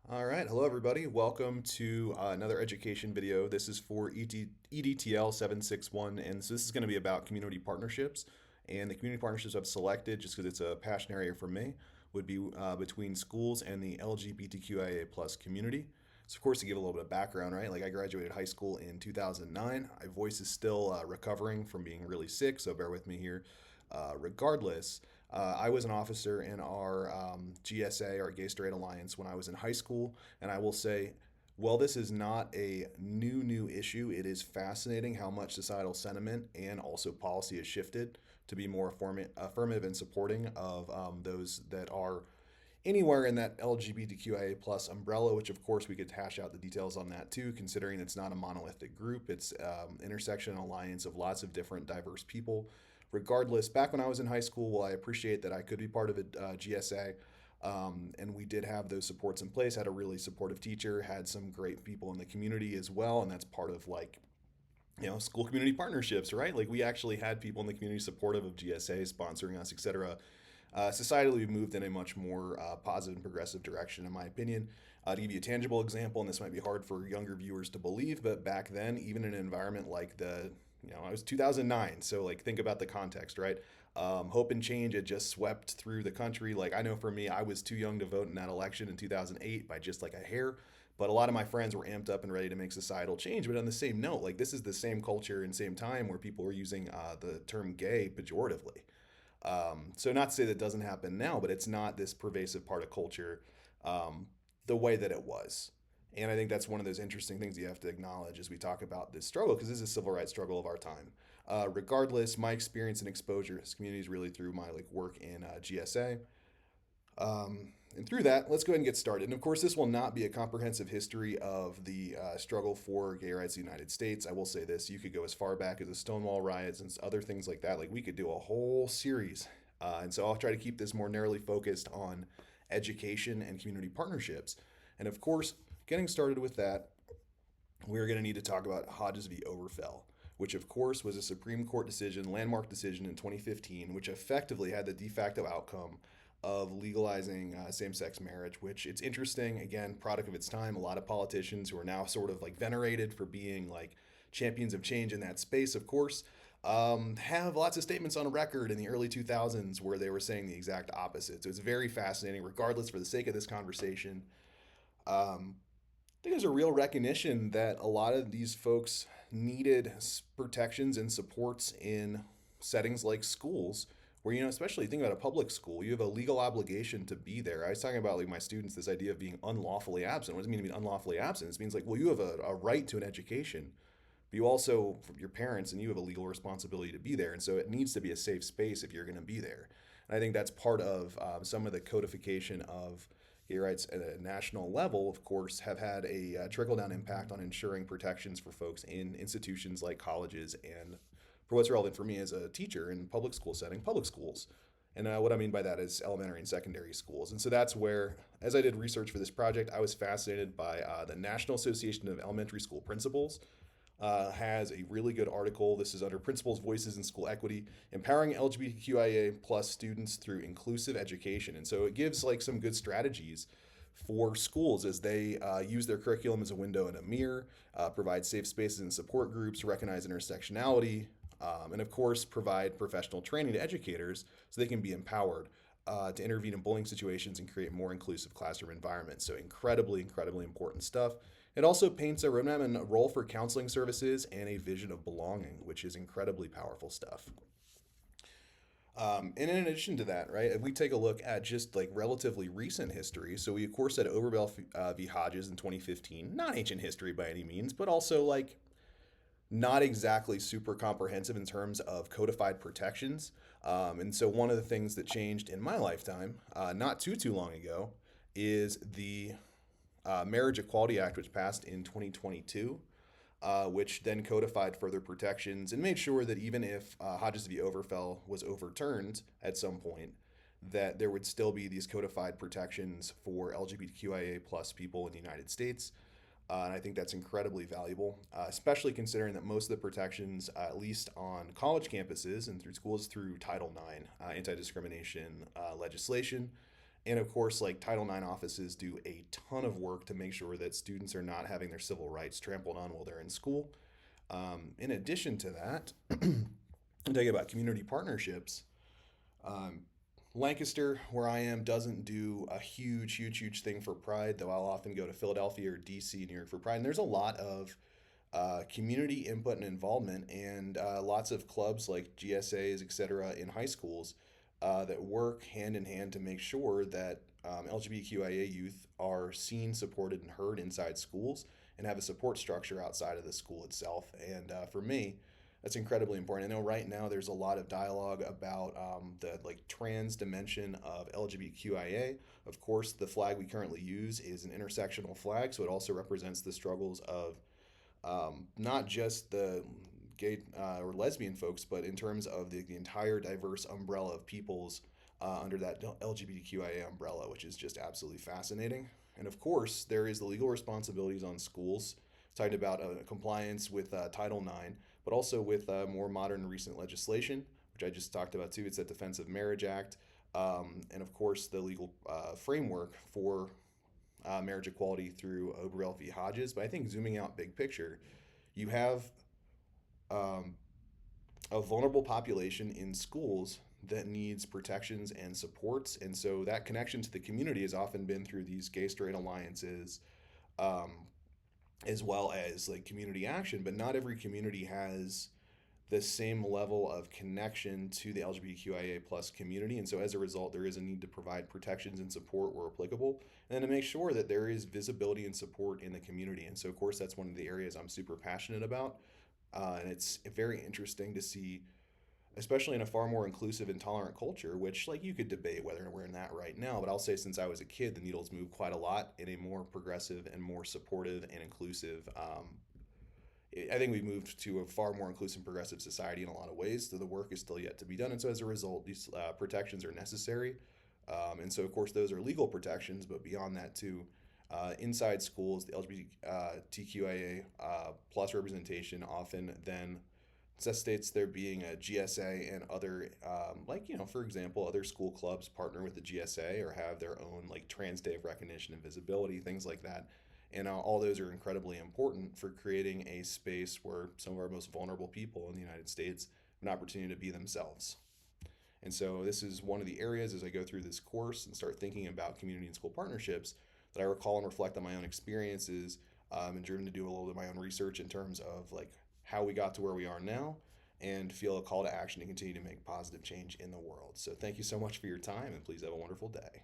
All right, hello everybody. Welcome to another education video. This is for EDTL761, and so this is going to be about community partnerships. And the community partnerships I've selected, just because it's a passion area for me, would be between schools and the LGBTQIA plus community. So, of course, to give a little bit of background, right? Like I graduated high school in 2009. My voice is still recovering from being really sick, so bear with me here. Regardless, I was an officer in our GSA, our Gay Straight Alliance, when I was in high school, and I will say, well, this is not a new issue. It is fascinating how much societal sentiment and also policy has shifted to be more affirmative and supporting of those that are anywhere in that LGBTQIA plus umbrella, which of course we could hash out the details on that too, considering it's not a monolithic group. It's intersection and alliance of lots of different diverse people. Regardless, back when I was in high school, well, I appreciate that I could be part of a GSA. And we did have those supports in place, had a really supportive teacher, had some great people in the community as well. And that's part of like, school community partnerships, right? Like we actually had people in the community supportive of GSA, sponsoring us, etc. Societally, we've moved in a much more positive and progressive direction, in my opinion. To give you a tangible example, and this might be hard for younger viewers to believe, but back then, even in an environment like I was 2009, so like think about the context, right? Hope and change had just swept through the country. Like I know for me, I was too young to vote in that election in 2008 by just like a hair. But a lot of my friends were amped up and ready to make societal change. But on the same note, like this is the same culture and same time where people were using the term gay pejoratively. So not to say that doesn't happen now, but it's not this pervasive part of culture the way that it was. And I think that's one of those interesting things you have to acknowledge as we talk about this struggle, because this is a civil rights struggle of our time. Regardless, my experience and exposure to this community is really through my like work in GSA. And through that, let's go ahead and get started. And of course, this will not be a comprehensive history of the struggle for gay rights in the United States. I will say this: you could go as far back as the Stonewall riots and other things like that. Like we could do a whole series. And so I'll try to keep this more narrowly focused on education and community partnerships. And of course, getting started with that, we're going to need to talk about Hodges v. Overfell, which of course was a Supreme Court decision, landmark decision in 2015, which effectively had the de facto outcome of legalizing same-sex marriage. Which it's interesting, again, product of its time. A lot of politicians who are now sort of like venerated for being like champions of change in that space, of course, have lots of statements on record in the early 2000s where they were saying the exact opposite. So it's very fascinating. Regardless, for the sake of this conversation, I think there's a real recognition that a lot of these folks needed protections and supports in settings like schools, where, especially think about a public school, you have a legal obligation to be there. I was talking about like my students, this idea of being unlawfully absent. What does it mean to be unlawfully absent? It means like, well, you have a right to an education, but you also, from your parents, and you have a legal responsibility to be there. And so it needs to be a safe space if you're going to be there. And I think that's part of some of the codification of gay rights at a national level, of course, have had a trickle down impact on ensuring protections for folks in institutions like colleges and, for what's relevant for me as a teacher in public school setting, public schools. And what I mean by that is elementary and secondary schools. And so that's where, as I did research for this project, I was fascinated by the National Association of Elementary School Principals. Has a really good article. This is under Principals' Voices in School Equity, empowering LGBTQIA plus students through inclusive education. And so it gives like some good strategies for schools as they use their curriculum as a window and a mirror, provide safe spaces and support groups, recognize intersectionality, and of course provide professional training to educators so they can be empowered to intervene in bullying situations and create more inclusive classroom environments. So incredibly important stuff. It also paints a roadmap and a role for counseling services and a vision of belonging, which is incredibly powerful stuff. And in addition to that, right, if we take a look at just like relatively recent history, so we of course had Overbell v. Hodges in 2015, not ancient history by any means, but also like not exactly super comprehensive in terms of codified protections. And so one of the things that changed in my lifetime, not too long ago, is the Marriage Equality Act, which passed in 2022, which then codified further protections and made sure that even if Hodges v. Overfell was overturned at some point, that there would still be these codified protections for LGBTQIA plus people in the United States. And I think that's incredibly valuable, especially considering that most of the protections, at least on college campuses and through schools, through Title IX anti discrimination legislation. And of course, like Title IX offices do a ton of work to make sure that students are not having their civil rights trampled on while they're in school. In addition to that, I'm talking about community partnerships. Um, Lancaster, where I am, doesn't do a huge thing for Pride, though I'll often go to Philadelphia or DC, New York for Pride. And there's a lot of community input and involvement, and lots of clubs like GSAs, etc., in high schools that work hand in hand to make sure that LGBTQIA youth are seen, supported, and heard inside schools and have a support structure outside of the school itself. And for me, that's incredibly important. I know right now there's a lot of dialogue about the like trans dimension of LGBTQIA. Of course, the flag we currently use is an intersectional flag, so it also represents the struggles of not just the gay or lesbian folks, but in terms of the entire diverse umbrella of peoples under that LGBTQIA umbrella, which is just absolutely fascinating. And of course, there is the legal responsibilities on schools, talking about compliance with Title IX, but also with more modern recent legislation, which I just talked about too. It's that Defense of Marriage Act, and of course, the legal framework for marriage equality through Oberl v. Hodges. But I think zooming out big picture, you have um, a vulnerable population in schools that needs protections and supports. And so that connection to the community has often been through these gay straight alliances, um, as well as like community action. But not every community has the same level of connection to the LGBTQIA plus community. And so as a result, there is a need to provide protections and support where applicable, and to make sure that there is visibility and support in the community. And so, of course, that's one of the areas I'm super passionate about. And it's very interesting to see, especially in a far more inclusive and tolerant culture, which, like, you could debate whether we're in that right now. But I'll say, since I was a kid, the needles move quite a lot in a more progressive and more supportive and inclusive I think we've moved to a far more inclusive, progressive society in a lot of ways. So the work is still yet to be done, and so as a result, these protections are necessary. And so, of course, those are legal protections, but beyond that, too, inside schools, the LGBTQIA plus representation often then necessitates there being a GSA and other, like, for example, other school clubs partner with the GSA or have their own, like, Trans Day of Recognition and Visibility, things like that. And all those are incredibly important for creating a space where some of our most vulnerable people in the United States have an opportunity to be themselves. And so, this is one of the areas as I go through this course and start thinking about community and school partnerships that I recall and reflect on my own experiences, and driven to do a little bit of my own research in terms of like how we got to where we are now, and feel a call to action to continue to make positive change in the world. So, thank you so much for your time, and please have a wonderful day.